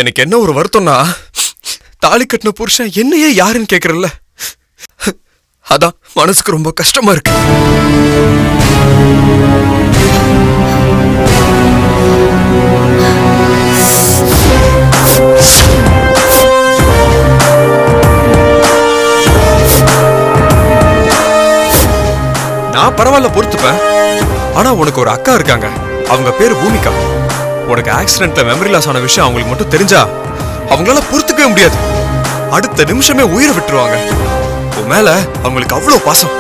எனக்கு என்ன ஒரு வருத்தம்னா, தாலி கட்டின புருஷன் என்னையே யாருன்னு கேக்குறல்ல, அதான் மனசுக்கு ரொம்ப கஷ்டமா இருக்கு. நான் பரவாயில்ல பொறுத்துப்பேன். ஆனா உனக்கு ஒரு அக்கா இருக்காங்க, அவங்க பேரு பூமிகா. உனக்கு ஆக்சிடென்ட்ல மெமரி லாஸ் ஆன விஷயம் அவங்களுக்கு மட்டும் தெரிஞ்சா அவங்களால பொறுத்துக்கவே முடியாது. அடுத்த நிமிஷமே உயிரை விட்டுருவாங்க. உன் மேல அவங்களுக்கு அவ்வளவு பாசம்.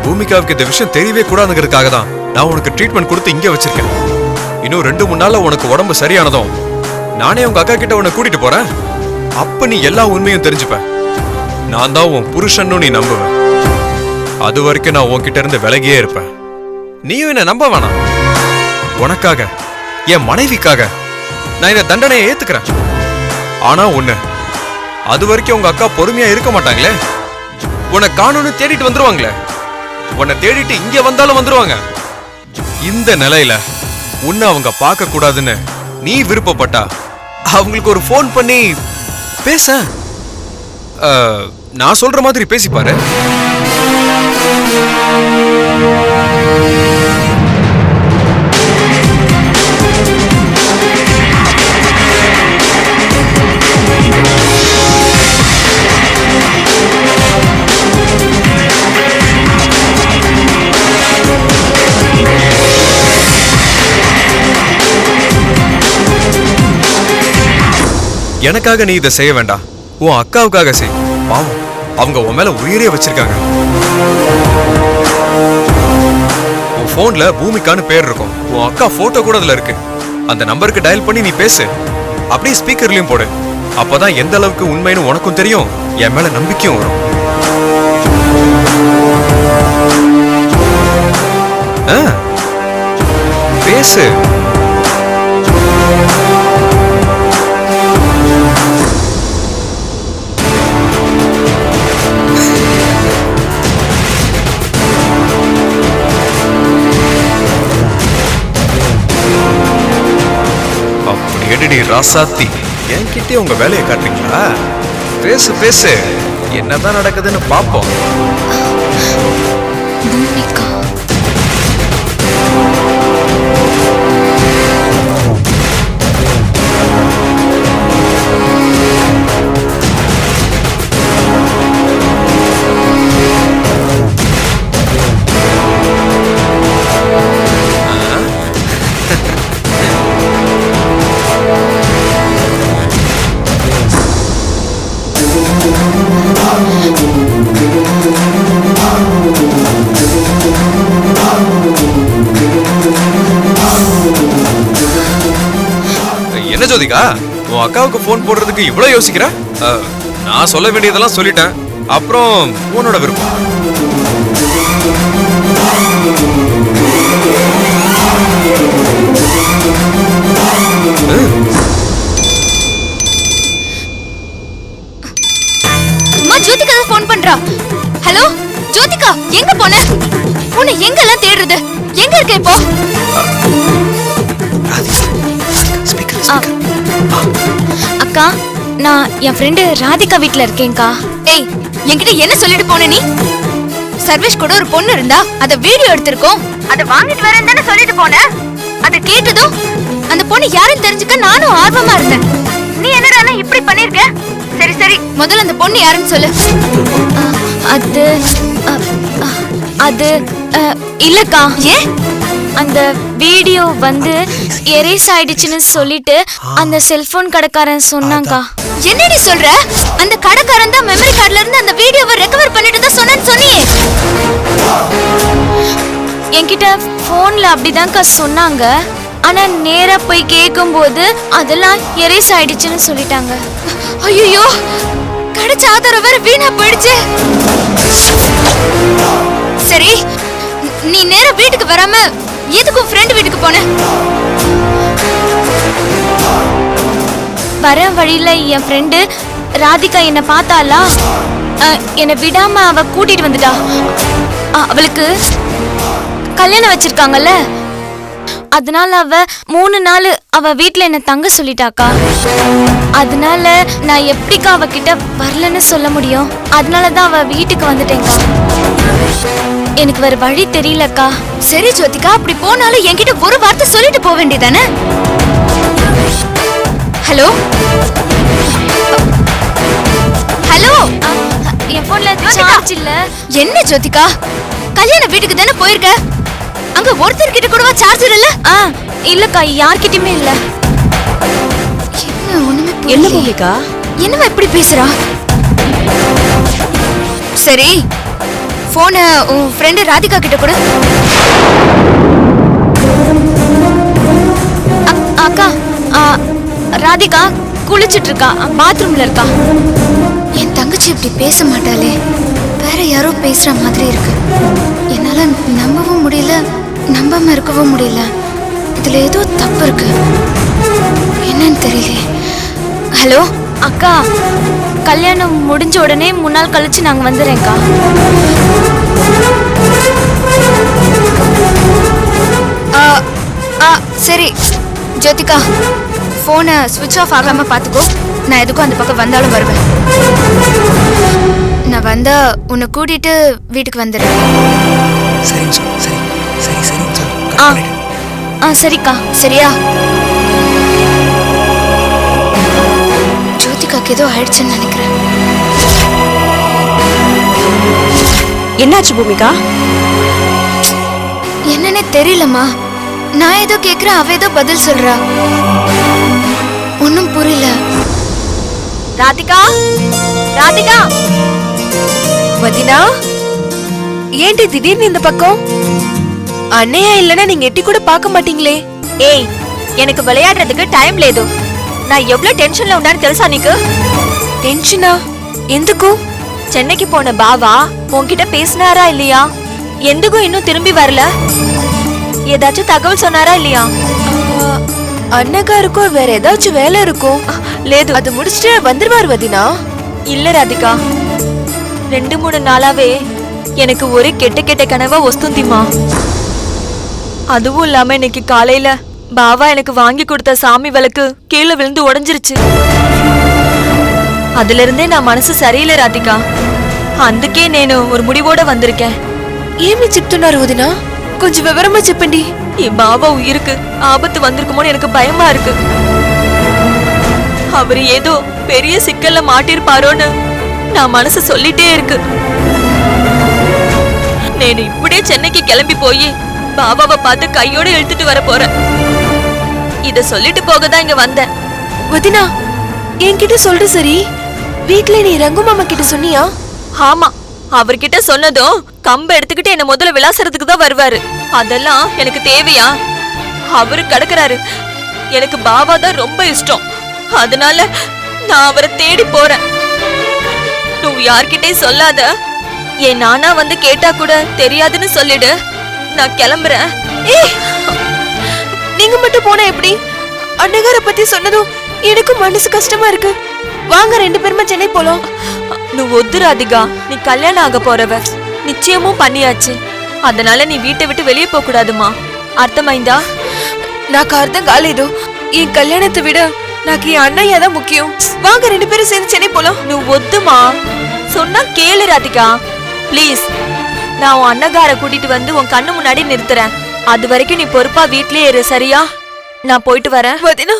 பூமிகாவுக்கு இந்த விஷயம் தெரியவே கூடாதுங்கிறதுக்காக தான் நான் உனக்கு ட்ரீட்மெண்ட் கொடுத்து இங்கே வச்சிருக்கேன். இன்னும் 2-3 நாள்ல உனக்கு உடம்பு சரியானதும் நானே உங்க அக்கா கிட்ட உன்னை கூட்டிட்டு போறேன். அப்ப நீ எல்லா உண்மையும் தெரிஞ்சுப்ப. நான் தான் உன் புருஷன்னு நீ நம்புவேன். அது வரைக்கும் நான் உன்கிட்ட இருந்து விலகியே இருப்பேன். நீயும் என்ன நம்ப வேணாம். உனக்காக, என் மனைவிக்காக நான் இந்த தண்டனையை ஏத்துக்கிறேன். ஆனா ஒண்ணு, அது வரைக்கும் உங்க அக்கா பொறுமையா இருக்க மாட்டாங்களே. உன்னை காணும்னு தேடிட்டு வந்துருவாங்களே. உன்னை தேடிட்டு இங்க வந்தாலும் வந்துருவாங்க. இந்த நிலையில உன்னை அவங்க பார்க்க கூடாதுன்னு நீ விருப்பப்பட்டா அவங்களுக்கு ஒரு போன் பண்ணி பேச. நான் சொல்ற மாதிரி பேசிப்பாரு. எனக்காக நீ இதை செய்ய வேண்டாம், உன் அக்காவுக்காக செய். பாவம், அவங்க உன் மேல உயிரே வச்சிருக்காங்க. உன் போன்ல பூமிகான்னு பேர் இருக்கும். உன் அக்கா போட்டோ கூட அதுல இருக்கு. அந்த நம்பருக்கு டயல் பண்ணி நீ பேசு. அப்படியே ஸ்பீக்கர்லயும் போடு. அப்பதான் எந்த அளவுக்கு உண்மைன்னு உனக்கும் தெரியும், என் மேல நம்பிக்கையும் வரும். பேசு. எடி ராசாத்தி, என்கிட்டே உங்க வேலையை காட்டுறீங்களா? பேசு பேசு, என்னதான் நடக்குதுன்னு பாப்போம். என்ன ஜோதிகா, உன் அக்காவுக்கு போன் போடுறதுக்கு இவ்வளவு யோசிக்கிற? நான் சொல்ல வேண்டியதெல்லாம் சொல்லிட்டேன். அப்புறம் உன்னோட விருப்பம். ஜோதிகா போன் பண்றா. ஹலோ ஜோதிகா, எங்க போன? உன்னை எங்கெல்லாம் தேடுறது? எங்க இருக்க இப்போ? அக்கா, நான் என் ஃப்ரெண்டு ராதிகா வீட்ல இருக்கேன்க்கா. ஏய், என்கிட்ட என்ன சொல்லிட்டு போன நீ? சர்வேஷ் கூட ஒரு பொண்ணு இருந்தா அத வீடியோ எடுத்திருக்கோம், அத வாங்கிட்டு வரேன்னு தானே சொல்லிட்டு போன. அத கேட்டதும் அந்த பொண்ணு யாருன்னு தெரிஞ்சுக்க நானும் ஆர்வமா இருந்தேன். நீ என்னடா இப்படி பண்ணிருக்க? சரி சரி, முதல்ல அந்த பொண்ணு யாருன்னு சொல்லு. அது இல்லக்கா. ஏன்? அந்த வீடியோ வந்து எரேஸ் ஆயிடுச்சுன்னு சொல்லிட்டு அந்த செல்போன் கடைக்காரன் சொன்னாங்கா. என்னடி சொல்ற? அந்த கடைக்காரன் தான் மெமரி கார்டுல இருந்து அந்த வீடியோவை ரெக்கவர் பண்ணிட்டு தான் சொன்னேன்னு சொன்னியே. என்கிட்ட போன்ல அப்படிதான்க்கா சொன்னாங்க. ஆனா நேரா போய் கேட்கும்போது அதெல்லாம் எரேஸ் ஆயிடுச்சுன்னு சொல்லிட்டாங்க. ஐயோ, கிடைச்ச ஆதாரம் வேற வீணா போயிடுச்சு. சரி, நீ நேரா வீட்டுக்கு வராம எதுக்கு ஃப்ரெண்ட் வீட்டுக்கு போன? வர வழியில என் ஃப்ரெண்டு ராதிகா என்ன பார்த்தாளா, என்னை விடாம அவ கூட்டிட்டு வந்துட்டா. அவளுக்கு கல்யாணம் வச்சிருக்காங்கல்ல, அதனால அவ 3 நாள் அவ வீட்ல என்ன தங்க சொல்லிட்டாக்கா. அதனால நான் எப்படிக்கா அவகிட்ட வரலன்னு சொல்ல முடியும்? அதனாலதான் அவ வீட்டுக்கு வந்துட்டேன்க்கா. எனக்கு வேற வழி தெரியலக்கா. சரி ஜோதிகா, அப்படி போனாலும் என்கிட்ட ஒரு வார்த்தை சொல்லிட்டு போக வேண்டியதானே? ஹலோ ஹலோ, என் போன்ல சார்ஜ் இல்ல. என்ன ஜோதிகா, கல்யாண வீட்டுக்கு தானே போயிருக்க? அங்க ஒருத்தர் கிட்ட கூடவா சார்ஜர் இல்ல? இல்லக்கா, யார்கிட்டயுமே இல்ல. என்ன ஒண்ணுமே என்ன பூமிகா, என்னவா இப்படி பேசுறா? சரி, போன உன் ஃப்ரெண்ட் ராதிகா கிட்ட கூட. அக்கா, ராதிகா குளிச்சிட்டு இருக்கா, பாத்ரூம்ல இருக்கா. என் தங்கச்சி இப்படி பேச மாட்டாளே, வேற யாரோ பேசுற மாதிரி இருக்கு. என்னால நம்பவும் முடியல, நம்பாம இருக்கவும் முடியல. இதுல ஏதோ தப்பு இருக்கு, என்னன்னு தெரியலையே. ஹலோ அக்கா, கல்யாணம் முடிஞ்ச உடனே 3 நாள் கழிச்சு நாங்க வந்துடுறேன்க்கா. சரி ஜோதிகா, போனை ஸ்விட்ச் ஆஃப் ஆகாம பாத்துக்கோ. நான் எதுக்கும் அந்த பக்கம் வந்தாலும் வருவேன். நான் வந்தா உன்னை கூட்டிட்டு வீட்டுக்கு வந்துடுறேன். சரிக்கா, சரியா? ஜோதிகாக்கு ஏதோ ஆயிடுச்சுன்னு நினைக்கிறேன். என்னாச்சு பூமிகா? என்னன்னே தெரியலம்மா. நான் ஏதோ கேக்குறேன், அவ ஏதோ பதில் சொல்றா. ஒன்னும் புரியல. ராதிகா, ராதிகா, வதினா, ஏன்டி திடீர்னு இந்த பக்கம்? அண்ணையா இல்லனா நீங்க எட்டி கூட பார்க்க மாட்டீங்களே. ஏய், எனக்கு விளையாடுறதுக்கு டைம் లేదు. நான் எவ்வளவு டென்ஷன்ல ఉన్నాను తెలుసా నీకు? டென்ஷனா? ఎందుకు? చెన్నైకి போன బావా உன்கிட்ட பேசினாரா இல்லையா? ఎందుకు இன்னும் திரும்பி வரல? ஏதாச்சும் தகவல் சொன்னாரா இல்லையா? அண்ணகாருக்கும் வேற ஏதாச்சும் வேலை இருக்கும். లేదు, அது முடிச்சிட்டு வந்துருவாரு வதினா. இல்ல ராதிகா, 2-3 நாளாவே எனக்கு ஒரே கெட்ட கெட்ட கனவா వస్తుందిமா. அதுவும் இல்லாம இன்னைக்கு காலையில பாவா எனக்கு வாங்கி கொடுத்த சாமி விளக்கு கீழே விழுந்து உடைஞ்சிருச்சு. அதுல இருந்தே நான் மனசு சரியில்லை ராதிகா. అందుకే నేను ஒரு முடிவோட வந்திருக்கேன். ఏమి చెప్తున్నారు వదినా? కొంచెం వివరமா చెప్పండి. என் பாவா உயிருக்கு ஆபத்து வந்திருக்குமோன்னு எனக்கு பயமா இருக்கு. அவர் ஏதோ பெரிய சிக்கல்ல மாட்டிருப்பாரோன்னு நான் மனசு சொல்லிட்டே இருக்கு. నేను இப்படியே சென்னைக்கு கிளம்பி போய் பாபாவை பார்த்து கையோட இழுத்துட்டு வர போறேன். இத சொல்லிட்டு போகதான் இங்க வந்தேன். வதினா, என்கிட்ட சொல்ற சரி. வீட்ல நீ ரங்கு மாமா கிட்ட சொன்னியா? ஆமா, அவர்கிட்ட சொன்னதும் கம்ப எடுத்துக்கிட்டு என்ன முதல்ல விளாசறதுக்கு தான் வருவாரு. அதெல்லாம் எனக்கு தேவையா? அவரு கிடக்குறாரு. எனக்கு பாபா தான் ரொம்ப இஷ்டம். அதனால நான் அவரை தேடி போறேன். நீ யார்கிட்டயும் சொல்லாத. என் நானா வந்து கேட்டா கூட தெரியாதுன்னு சொல்லிடு. நான் கிளம்புறேன். ஏய், நீங்க மட்டும் போனா எப்படி? அண்ணகார பத்தி சொன்னதும் எனக்கு மனசு கஷ்டமா இருக்கு. வாங்க 2 பேருமா சென்னை போலாம். நீ ஒத்து ராதிகா, நீ கல்யாணம் ஆக போறவ, நிச்சயமும் பண்ணியாச்சு. அதனால நீ வீட்டை விட்டு வெளியே போக கூடாதுமா. అర్థమైందా? నాకు అర్థం కాలేదు. ఈ కళ్యాణத்தை விட నాకు ఈ అన్నయ్య தான் முக்கியம். வாங்க 2 பேரும் சேர்ந்து சென்னை போலாம். நீ ஒத்துமா? சொன்னா கேளு ராதிகா ப்ளீஸ். நான் உன் அண்ணகார கூட்டிட்டு வந்து உன் கண்ணு முன்னாடி நிறுத்துறேன். அது வரைக்கும் நீ பொறுப்பா வீட்லயே இரு, சரியா? நான் போயிட்டு வரேன். వదినా,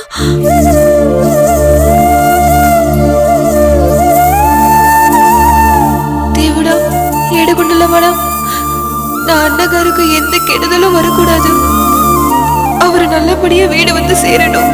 దేవుడా, ఏడుగుండలవాడా, నా అన్నగారికి ఎంత కెడుదలో வரக்கூடாது. அவர் நல்லபடியா வீடு வந்து சேரணும்.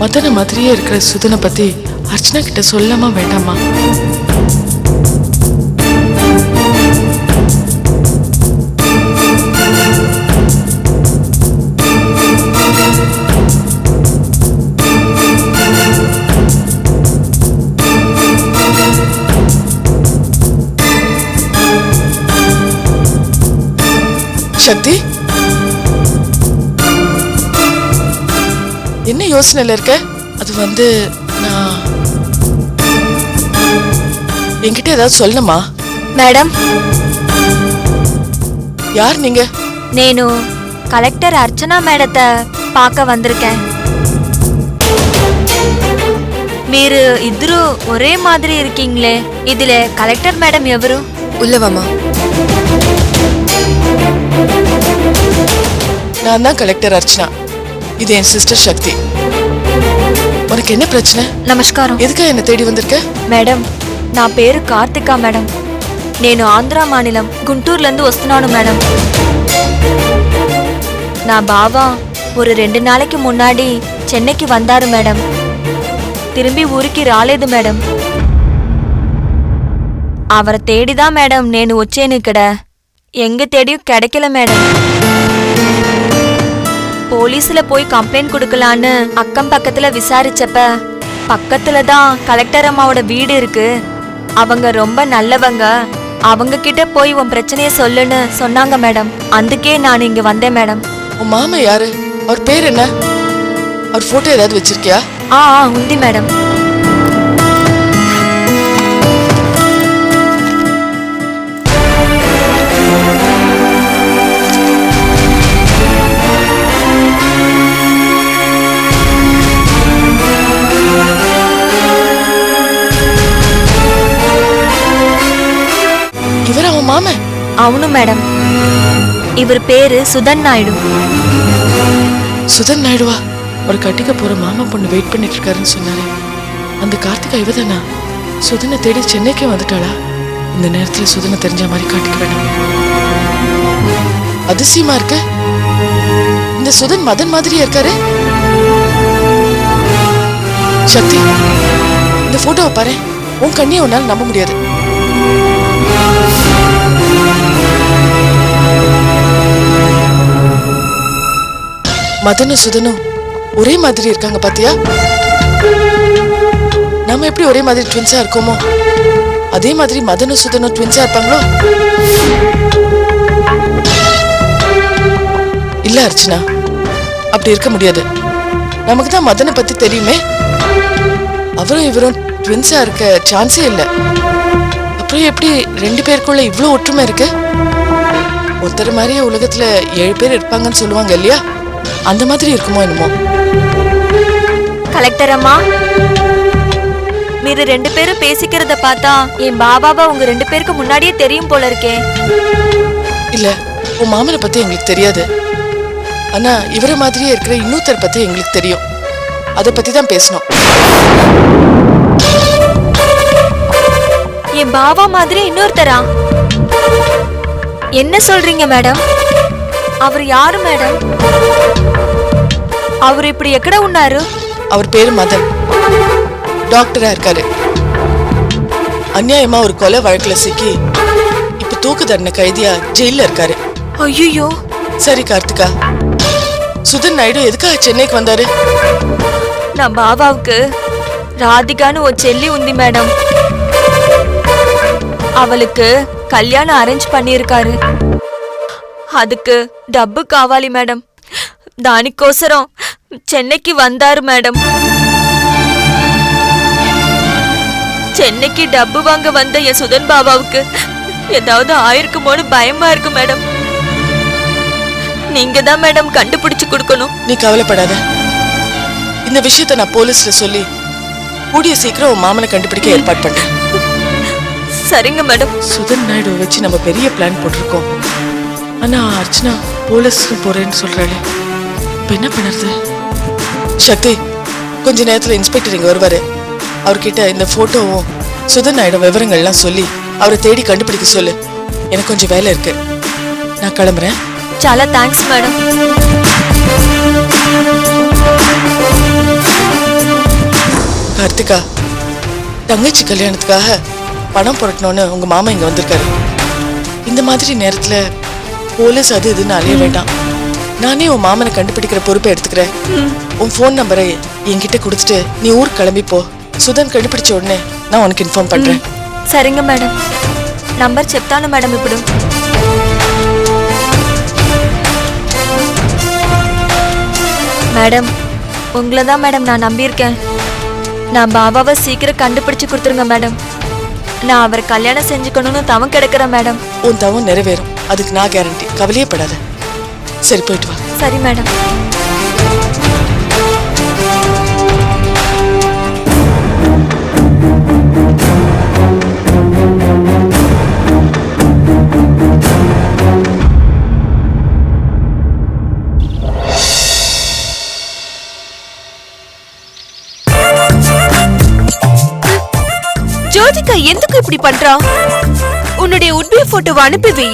மதன மாதிரியே இருக்கிற சுதனை பத்தி அர்ச்சனா கிட்ட சொல்லாமா வேண்டாமா? சக்தி, என்ன யோசனையில இருக்க? அது நான் என்கிட்ட ஏதாவது சொல்லணுமா? మేడం, யார் நீங்க? నేను కలెక్టర్ అర్చన మేడత పాక వందిరుకేన్. మీరు ఇద్దరు ఒరే మాదిరి ఇరుకీంగ్లే. ఇదిలే కలెక్టర్ మేడం ఎవరు? உள்ளவாமா. நான் தான் கலெக்டர் அர்ச்சனா. இது என் சிஸ்டர் சக்தி. உனக்கு என்ன பிரச்சனை? నమస్కారం எதுக்கா என்ன தேடி வந்திருக்க? మేడం. నా పేరు కార్తిక మేడం. నేను ఆంధ్ర మానిలం గుంటూరులందు వస్తున్నాను మేడం. నా బావ ஒரு 2 நாளைக்கு முன்னாடி சென்னைக்கு வந்தாரு மேடம். திரும்பி ஊருக்கு రాలేదు మేడం. அவரை தேடிதான் மேடம் నేను వచ్చేను ఇక్కడ. எங்க தேடியும் கிடைக்கல மேடம். போலீஸ்ல போய் கம்ப்ளைண்ட் கொடுக்கலான்னு அக்கம் பக்கத்துல விசாரிச்சப்ப பக்கத்துல தான் கலெக்டர் அம்மாவோட வீடு இருக்கு. அவங்க ரொம்ப நல்லவங்க. அவங்க கிட்ட போய் உன் பிரச்சனைய சொல்லுன்னு சொன்னாங்க மேடம். అందుకే நான் இங்க வந்தேன் மேடம். உன் மாமா யாரு? அவர் பேர் என்ன? அவர் போட்டோ ஏதாவது வச்சிருக்கியா? ఉంది மேடம். இவர் அவன் மாமன்? అవును మేడం. இவர் பேரு சுதன் நாயுடு. சுதன் நாயுடுவா? ஒரு கட்டிக்க போற மாமா பொண்ணு வெயிட் பண்ணிட்டு இருக்காருன்னு சொன்னாரு. அந்த கார்த்திகா இவதானா? சுதனை தேடி சென்னைக்கே வந்துட்டாளா? இந்த நேரத்துல சுதனை தெரிஞ்ச மாதிரி காட்டிக்க வேணாம். அதிசயமா இருக்கு. இந்த சுதன் மதன் மாதிரியா இருக்காரு. சக்தி, இந்த போட்டோவை பாரு. உன் கண்ணியை உன்னால நம்ப முடியாது. மதனும் சுதனும் ஒரே மாதிரி இருக்காங்க பாத்தியா? நாம எப்படி ஒரே மாதிரி ட்வின்ஸா இருக்கோமோ அதே மாதிரி மதனும் சுதனும் ட்வின்ஸா இருப்பாங்களோ? இல்ல அர்ச்சனா, அப்படி இருக்க முடியாது. நமக்கு தான் மதனை பத்தி தெரியுமே. அவரும் இவரும் ட்வின்ஸா இருக்க சான்ஸே இல்ல. அப்புறம் எப்படி 2 பேருக்குள்ள இவ்வளவு ஒற்றுமை இருக்கு? ஒருத்தர் மாதிரியே உலகத்துல 7 பேர் இருப்பாங்கன்னு சொல்லுவாங்க இல்லையா? அந்த மாதிரி இருக்குமோ என்னமோ. கலெக்டர் அம்மா, మీరు 2 பேரும் பேசிக்கிறத பார்த்தா என் பாபாவா உங்க 2 பேருக்கு முன்னாடியே தெரியும் போல இருக்கே. இல்ல, உன் மாமனை பத்தி எங்களுக்கு தெரியாது. ஆனா இவரை மாதிரியே இருக்கிற இன்னொருத்தர் பத்தி எங்களுக்கு தெரியும். அதை பத்தி தான் பேசணும். என் பாபா மாதிரி இன்னொருத்தரா? என்ன சொல்றீங்க மேடம்? அவர் யாரு மேடம்? அவர் இப்படி ఎక్కడ ఉన్నారు? அவர் பேரு மதன். டாக்டரா இருக்காரு. அநியாயமா ஒரு கொலை வழக்குல சிக்கி இப்ப தூக்கு தண்டனை கைதியா ஜெயில இருக்காரு. ஐயோ. சரி கார்த்திகா, சுதன் நாயுடு எதுக்காக சென்னைக்கு வந்தாரு? నా బాబాவுக்கு రాధికాను ఓ చెల్లి ఉంది మేడం. அவளுக்கு கல்யாணம் அரேஞ்ச் பண்ணியிருக்காரு. அதுக்கு డబ్బు కావాలి మేడం. దానికోసం చెన్నైకి வந்தாரு మేడం. சென்னைக்கு டப்பு வாங்க வந்த என் சுதன் பாபாவுக்கு ஏதாவது ஆயிருக்குமோன்னு பயமா இருக்கு மேடம். நீங்க தான் மேடம் கண்டுபிடிச்சு கொடுக்கணும். நீ கவலைப்படாத. இந்த விஷயத்தை நான் போலீஸ்ல சொல்லி கூடிய சீக்கிரம் உன் மாமனை கண்டுபிடிக்க ஏற்பாடு பண்றேன். சரிங்க மேடம். சுதன் நாயுடு வச்சு நம்ம பெரிய பிளான் போட்டிருக்கோம். ஆனா அர்ச்சனா போலீஸ் போறேன்னு சொல்றாளே, இப்ப என்ன பண்ணுறது? சக்தி, கொஞ்ச நேரத்துல இன்ஸ்பெக்டர் இங்க வருவாரு. அவர்கிட்ட இந்த போட்டோவும் சுதன் நாயுடு விவரங்கள்லாம் சொல்லி அவரை தேடி கண்டுபிடிக்க சொல்லு. எனக்கு கொஞ்சம் வேலை இருக்கு, நான் கிளம்புறேன். చాలా థ్యాంక్స్ మేడం. கார்த்திகா, தங்கச்சி கல்யாணத்துக்காக பணம் புரட்டணும்னு உங்க மாமா இங்க வந்திருக்காரு. இந்த மாதிரி நேரத்துல போலீஸ் அது இதுன்னு அலைய வேண்டாம். நானே உன் மாமனை கண்டுபிடிக்கிற பொறுப்பை எடுத்துக்கிறேன். உன் ஃபோன் நம்பரை என்கிட்ட கொடுத்துட்டு நீ ஊருக்கு கிளம்பி போ. சுதன் கண்டுபிடிச்ச உடனே நான் உனக்கு இன்ஃபார்ம் பண்றேன். సరిగా మేడం నంబర్ చెప్తాను మేడం. ఇప్పుడు மேடம் உங்களை தான் மேடம் நான் நம்பியிருக்கேன். நான் பாபாவை சீக்கிரம் கண்டுபிடிச்சு கொடுத்துருங்க மேடம். நான் அவரை கல்யாணம் செஞ்சுக்கணும்னு தவம் கிடக்குறேன் மேடம். உன் தவம் நிறைவேறும், அதுக்கு நான் கேரண்டி. கவலையே படாத. சரி, போயிட்டு வா. சரி மேடம். ஜோதிகா ఎందుకు இப்படி பண்றா? உன்னுடைய உட்பி போட்டோவை அனுப்பி வை.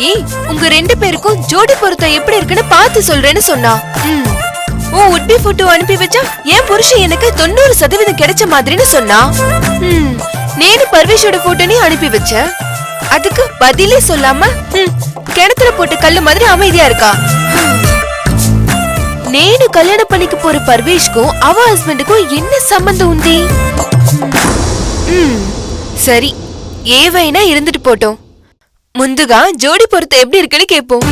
உங்க ரெண்டு பேருக்கும் ஜோடி பொருத்தம் எப்படி இருக்குன்னு பார்த்து சொல்றேன்னு சொன்னா. உன் உட்பி போட்டோ அனுப்பி வச்சா என் புருஷன் எனக்கு 90% கிடைச்ச மாதிரின்னு சொன்னா. நேனு பர்வேஷோட போட்டோ அனுப்பி வச்ச, அதுக்கு பதிலே சொல்லாம கிணத்துல போட்ட கல்லு மாதிரி அமைதியா இருக்கா. நேனு கல்யாணம் பண்ணிக்க போற பர்வேஷ்க்கும் அவ ஹஸ்பண்டுக்கும் என்ன சம்பந்தம் உண்டி? சரி, ஏவைனா இருந்துட்டு போட்டோம். முந்துகா ஜோடி பொருத்தம் எப்படி இருக்குன்னு கேட்போம்.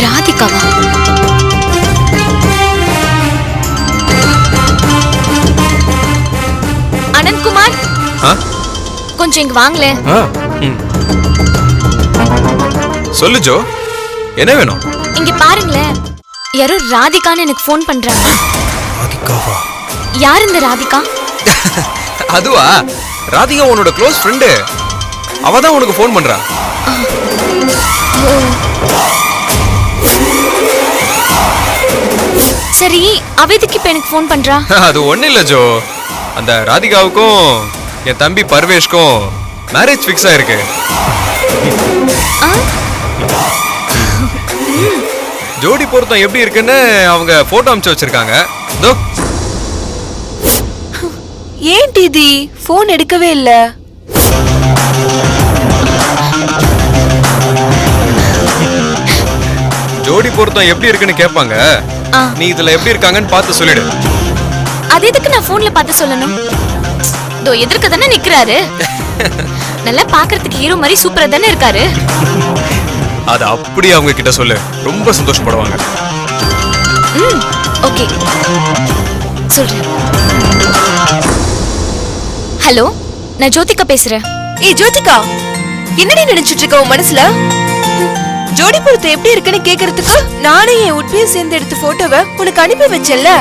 ராதிகாவா? அனந்த்குமார், கொஞ்சம் இங்க வாங்களே. சொல்லு ஜோ, என்ன வேணும்? இங்க பாருங்களேன், யாரோ ராதிகான்னு எனக்கு ஃபோன் பண்றாங்க. ராதிகாவா? யார் இந்த ராதிகா? அதுவா, ராதிகா உன்னோட க்ளோஸ் ஃப்ரெண்டு. அவ தான் உனக்கு ஃபோன் பண்றா. சரி, அவ எதுக்கு இப்ப எனக்கு ஃபோன் பண்றா? அது ஒண்ணு இல்ல ஜோ, அந்த ராதிகாவுக்கும் என் தம்பி பர்வேஷ்க்கும் மேரேஜ் ஃபிக்ஸ் ஆயிருக்கு. ஜோடி பொருத்தம் எப்படி இருக்குன்னு அவங்க போட்டோ அனுப்பிச்சு வச்சிருக்காங்க. தோ. ஏன் டிதி போன் எடுக்கவே இல்ல? ஜோடி பொருத்தம் எப்படி இருக்குன்னு கேட்பாங்க. நீ இதுல எப்படி இருக்காங்கன்னு பார்த்து சொல்லிடு. அது எதுக்கு நான் போன்ல பார்த்து சொல்லணும்? தோ எதிர்க்க தானே நிக்கிறாரு. நல்லா பாக்குறதுக்கு ஹீரோ மாதிரி சூப்பரா தானே இருக்காரு. அது அப்படி அவங்க கிட்ட சொல்லு, ரொம்ப சந்தோஷப்படுவாங்க. ஓகே, சொல்றேன். ஹலோ, நான் ஜோதிகா பேசுறேன். ஏய் ஜோதிகா, என்னடி நினைச்சிட்டு இருக்க உன் மனசுல? ஜோடி பொருத்தம் எப்படி இருக்குன்னு கேக்குறதுக்கு நானே என் உட்பியை சேர்ந்து எடுத்த போட்டோவை உனக்கு அனுப்பி வச்சேன்ல,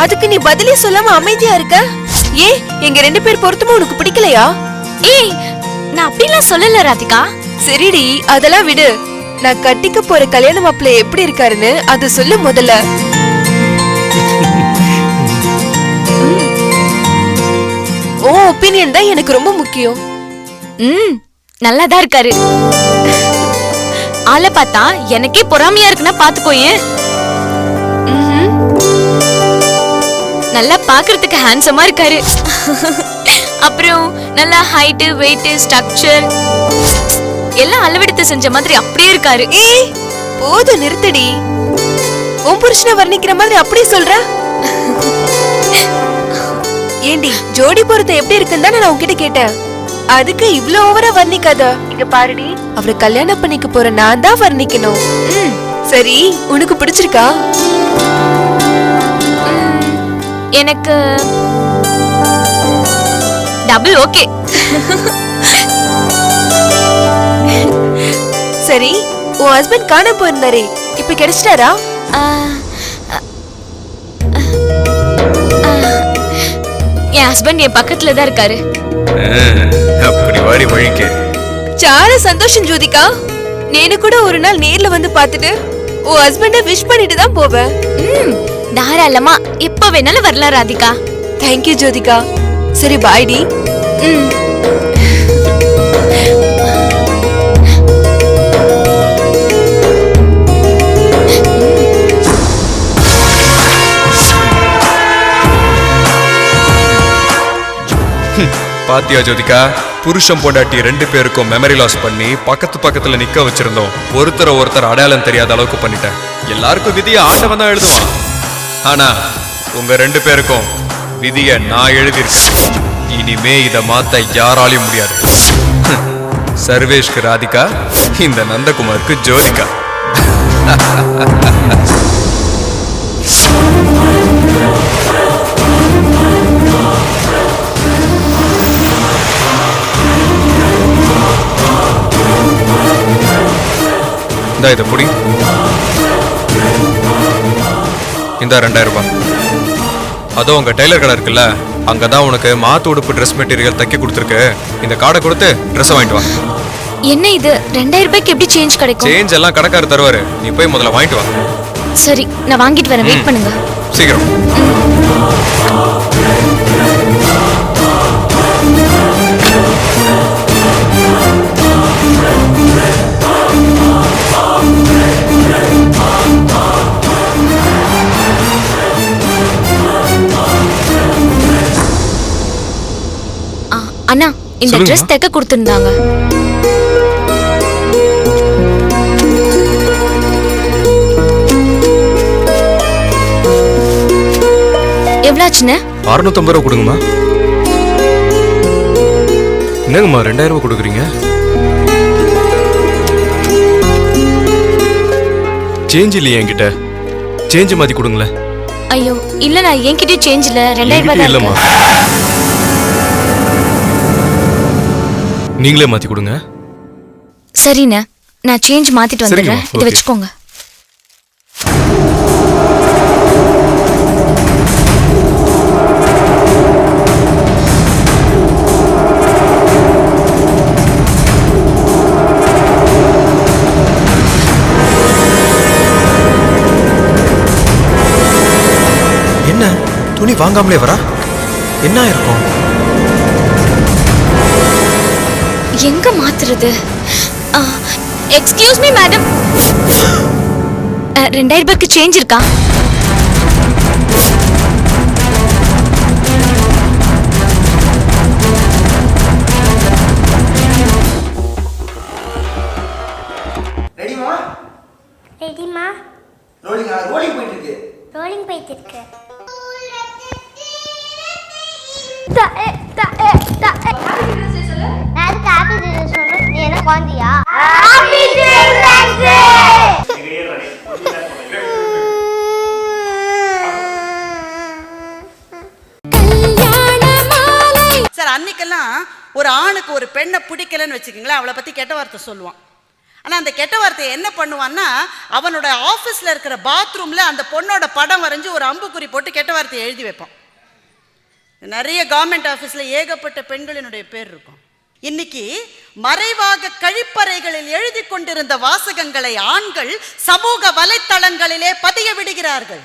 அதுக்கு நீ பதிலே சொல்லாம அமைதியா இருக்க. ஏன் எங்க ரெண்டு பேர் பொருத்தமும் உனக்கு பிடிக்கலையா? ஏய், நான் அப்படிலாம் சொல்லல ராதிகா. சரிடி, அதெல்லாம் விடு. நான் கட்டிக்க போற கல்யாண மாப்பிள்ளை எப்படி இருக்காருன்னு அது சொல்லு முதல்ல. ஓ ஒப்பீனியன் தான் எனக்கு ரொம்ப முக்கியம். நல்லாதான் இருக்காரு. ஆளை பார்த்தா எனக்கே பொறாமையா இருக்குன்னா பாத்துக்கோயேன். நல்லா பாக்குறதுக்கு ஹேண்ட்ஸமா இருக்காரு. அப்புறம் நல்லா ஹைட், வெயிட், ஸ்ட்ரக்சர் எல்லாம் அளவெடுத்து செஞ்ச மாதிரி அப்படியே இருக்காரு. ஏய் போதும், நிறுத்தடி. உன் புருஷனை வர்ணிக்கிற மாதிரி அப்படியே சொல்ற. ஏண்டி ஜோடி பொருத்தம் எப்படி இருக்குன்னு நான் உன்கிட்ட கேட்டேன். அதுக்கு இவ்ளோ ஓவரா வர்ணிக்காத. இங்க பாருடி, அவரை கல்யாணம் பண்ணிக்க போற நான் தான் வர்ணிக்கணும். சரி, உனக்கு பிடிச்சிருக்கா? எனக்கு டபுள் ஓகே. சரி, உன் ஹஸ்பண்ட் காண போயிருந்தாரே, இப்ப கிடைச்சிட்டாரா? என் ஹஸ்பண்ட் என் பக்கத்துல தான் இருக்காரு. அப்படி வாடி வழிக்கு. చాలా சந்தோஷம் ஜோதிகா. நேனு கூட ஒரு நாள் நேர்ல வந்து பார்த்துட்டு உன் ஹஸ்பண்ட விஷ் பண்ணிட்டு தான் போவேன். தாராளமா எப்ப வேணாலும் வரலாம் ராதிகா. தேங்க்யூ ஜோதிகா. சரி பாய் டி. பாத்தியா ஜோதிகா, புருஷன் பொண்டாட்டி 2 பேருக்கும் மெமரி லாஸ் பண்ணி பக்கத்துல நிக்க வச்சிருந்தோம். ஒருத்தர் அடையாளம் தெரியாத அளவுக்கு பண்ணிட்டேன். எல்லாருக்கும் விதியை ஆண்டவன் தான் எழுதுவான். ஆனா உங்க 2 பேருக்கும் விதியை நான் எழுதியிருக்கேன். இனிமே இதை மாத்த யாராலையும் முடியாது. சர்வேஷ்க்கு ராதிகா, இந்த நந்தகுமாருக்கு ஜோதிகா. இந்த இதை புடி. இந்த 2000 ரூபாய். அதோ உங்க டெய்லர் கடை இருக்குல்ல, அங்கதான் உனக்கு மாத்து உடுப்பு ட்ரெஸ் மெட்டீரியல் தைக்க கொடுத்துருக்கு. இந்த கார்டை கொடுத்து ட்ரெஸ் வாங்கிட்டு வா. என்ன இது 2000 ரூபாய்க்கு எப்படி சேஞ்ச் கிடைக்கும்? சேஞ்ச் எல்லாம் கடைக்காரர் தருவாரு. நீ போய் முதல்ல வாங்கிட்டு வா. சரி, நான் வாங்கிட்டு வரேன். வெயிட் பண்ணுங்க. சீக்கிரம். அண்ணா, இந்த சொல்லுங்க. ட்ரெஸ் தைக்க கொடுத்திருந்தாங்க. எவ்வளாச்சுன்னு? 650 ரூபா கொடுங்கம்மா. என்னங்கம்மா 2000 ரூபா கொடுக்குறீங்க? சேஞ்ச் இல்லையா என்கிட்ட? சேஞ்ச் மாத்தி கொடுங்களேன். ஐயோ இல்ல, நான் என்கிட்டயும் சேஞ்ச் இல்ல. 2000 ரூபாய் தான் இல்லம்மா, இருக்கு. நீங்களே மாத்தி கொடுங்க. சரிண்ணே, நான் சேஞ்ச் மாத்திட்டு வந்துடுறேன். சரிங்கம்மா, இதை ஓகே. வச்சுக்கோங்க. என்ன துணி வாங்காமலே வரா? என்ன இருக்கும்? எங்க மாத்துறது? எக்ஸ்கியூஸ் மீ மேடம், 2000 ரூபாய்க்கு சேஞ்ச் இருக்கா? ரெடிமா? ரெடிமா? ரோலிங் போயிட்டு இருக்கு. ரோலிங் போயிட்டு இருக்கு. நீ என்ன குழந்தையா? சார், அன்னைக்கெல்லாம் ஒரு ஆணுக்கு ஒரு பெண்ணை பிடிக்கலன்னு வச்சுக்கோங்களேன், அவளை பற்றி கெட்ட வார்த்தை சொல்லுவான். ஆனால் அந்த கெட்ட வார்த்தையை என்ன பண்ணுவான்னா, அவனோட ஆஃபீஸில் இருக்கிற பாத்ரூமில் அந்த பொண்ணோட படம் வரைஞ்சி ஒரு அம்புக்குறி போட்டு கெட்ட வார்த்தையை எழுதி வைப்பான். நிறைய கவர்மெண்ட் ஆஃபீஸில் ஏகப்பட்ட பெண்களினுடைய பேர் இருக்கும். இன்னைக்கு மறைவாக கழிப்பறைகளில் எழுதி கொண்டிருந்த வாசகங்களை ஆண்கள் சமூக வலைத்தளங்களிலே பதிய விடுகிறார்கள்.